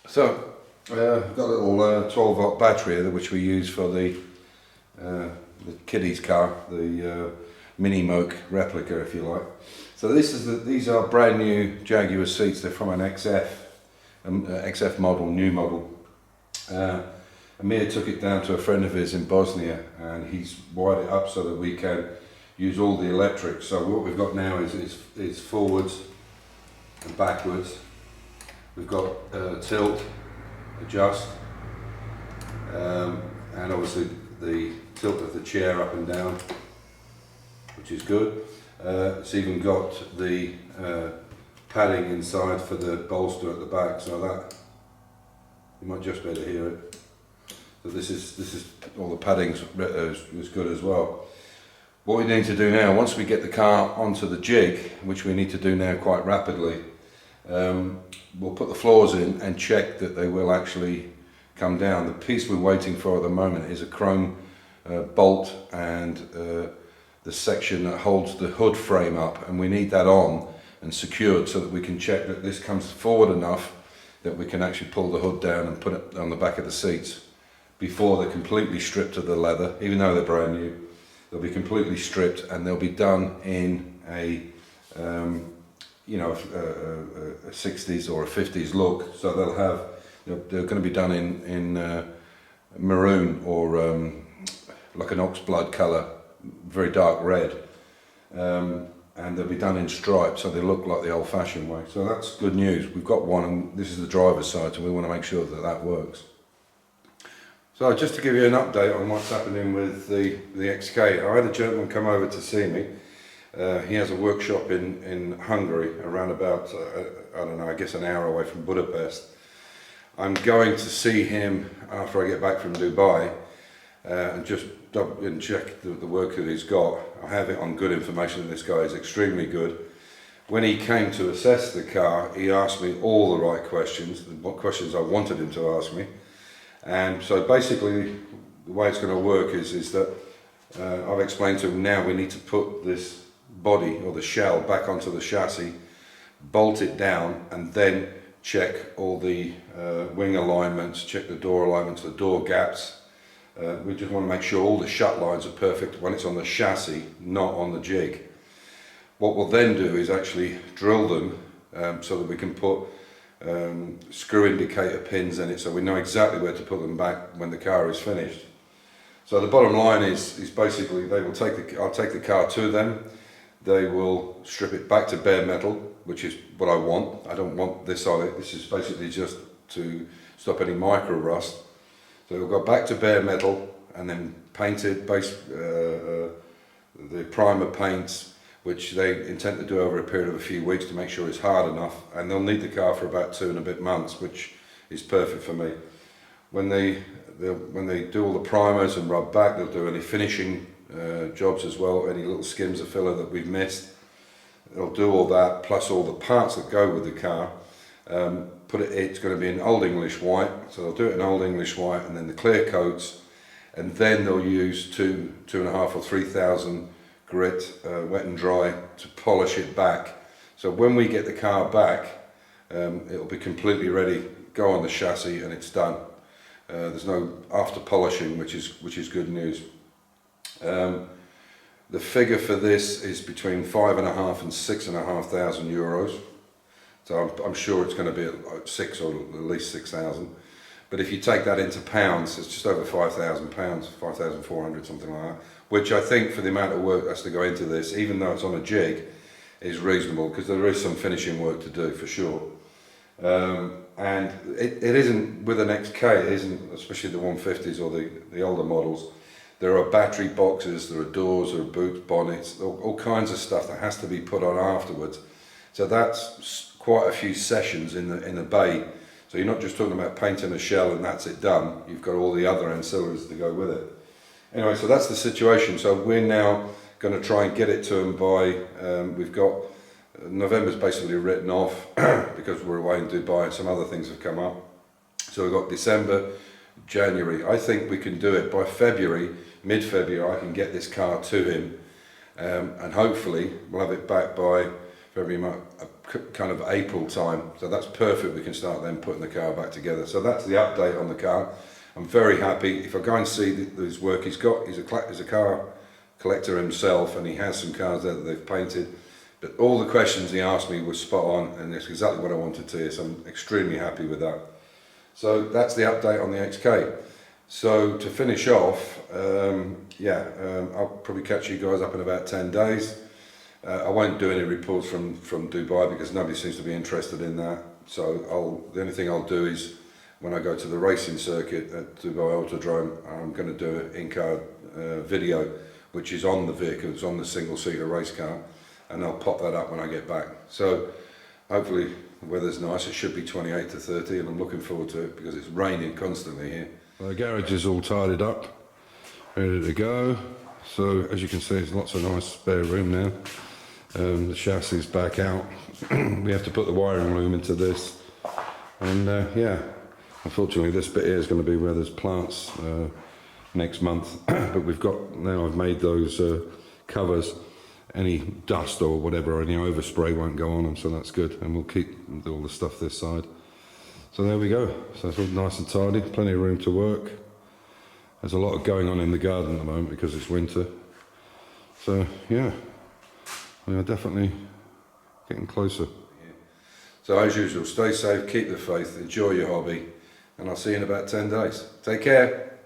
So, I've got a little 12 volt battery here, which we use for the kiddies car, the mini moke replica, if you like. So these are brand new Jaguar seats. They're from an XF model, new model. Amir took it down to a friend of his in Bosnia, and he's wired it up so that we can use all the electrics. So what we've got now is forwards and backwards. We've got tilt, adjust, and obviously the tilt of the chair up and down, which is good. It's even got the padding inside for the bolster at the back, so that you might just be able to hear it. So this is all the padding's was good as well. What we need to do now, once we get the car onto the jig, which we need to do now quite rapidly, we'll put the floors in and check that they will actually come down. The piece we're waiting for at the moment is a chrome bolt and the section that holds the hood frame up, and we need that on and secured so that we can check that this comes forward enough that we can actually pull the hood down and put it on the back of the seats before they're completely stripped of the leather. Even though they're brand new, they'll be completely stripped and they'll be done in a a 60s or a 50s look. So they're going to be done in maroon or like an oxblood colour, very dark red, and they'll be done in stripes, so they look like the old-fashioned way. So that's good news. We've got one, and this is the driver's side, so we want to make sure that that works. So just to give you an update on what's happening with the XK, I had a gentleman come over to see me. He has a workshop in Hungary, around about, I don't know, I guess an hour away from Budapest. I'm going to see him after I get back from Dubai and just double and check the work that he's got. I have it on good information that this guy is extremely good. When he came to assess the car, he asked me all the right questions, what questions I wanted him to ask me. And so basically the way it's going to work is that I've explained to him now we need to put this body or the shell back onto the chassis, bolt it down, and then check all the wing alignments, check the door alignments, the door gaps. We just want to make sure all the shut lines are perfect when it's on the chassis, not on the jig. What we'll then do is actually drill them so that we can put screw indicator pins in it, so we know exactly where to put them back when the car is finished. So the bottom line is basically I'll take the car to them. They will strip it back to bare metal, which is what I want. I don't want this on it. This is basically just to stop any micro rust. So we'll go back to bare metal and then painted, the primer paints, which they intend to do over a period of a few weeks to make sure it's hard enough, and they'll need the car for about 2 and a bit months, which is perfect for me. When they do all the primers and rub back, they'll do any finishing jobs as well, any little skims of filler that we've missed. They'll do all that, plus all the parts that go with the car. It's going to be in Old English white, so they'll do it in Old English white, and then the clear coats, and then they'll use 2,500 or 3,000 grit, wet and dry, to polish it back. So when we get the car back, it'll be completely ready, go on the chassis, and it's done. There's no after polishing, which is good news. The figure for this is between 5,500 and 6,500 euros. So I'm sure it's going to be at 6 or at least 6,000. But if you take that into pounds, it's just over £5,000, 5,400, something like that. Which I think, for the amount of work that's to go into this, even though it's on a jig, is reasonable, because there is some finishing work to do for sure. And it isn't with an XK, it isn't, especially the 150s or the older models. There are battery boxes, there are doors, there are boots, bonnets, all kinds of stuff that has to be put on afterwards. So that's quite a few sessions in the bay. So you're not just talking about painting a shell and that's it done. You've got all the other ancillaries to go with it. Anyway, so that's the situation. So we're now going to try and get it to them by, we've got, November's basically written off because we're away in Dubai and some other things have come up. So we've got December, January. I think we can do it by February, mid-February. I can get this car to him, and hopefully we'll have it back by February, kind of April time. So that's perfect. We can start then putting the car back together. So that's the update on the car. I'm very happy. If I go and see his work, he's a car collector himself, and he has some cars there that they've painted. But all the questions he asked me were spot on, and it's exactly what I wanted to hear. So I'm extremely happy with that. So that's the update on the XK. So to finish off, I'll probably catch you guys up in about 10 days. I won't do any reports from Dubai because nobody seems to be interested in that. So the only thing I'll do is when I go to the racing circuit at Dubai Autodrome, I'm going to do an in-car video, which is on the vehicle, it's on the single-seater race car, and I'll pop that up when I get back. So hopefully the weather's nice. It should be 28 to 30, and I'm looking forward to it because it's raining constantly here. The garage is all tidied up, ready to go. So as you can see, there's lots of nice spare room now. The chassis is back out. We have to put the wiring loom into this, and unfortunately this bit here is going to be where there's plants next month. But I've made those covers. Any dust or whatever, any overspray won't go on them, so that's good, and we'll keep all the stuff this side. So there we go. So it's all nice and tidy, plenty of room to work. There's a lot going on in the garden at the moment because it's winter. So yeah, we are definitely getting closer. So as usual, stay safe, keep the faith, enjoy your hobby, and I'll see you in about 10 days. Take care.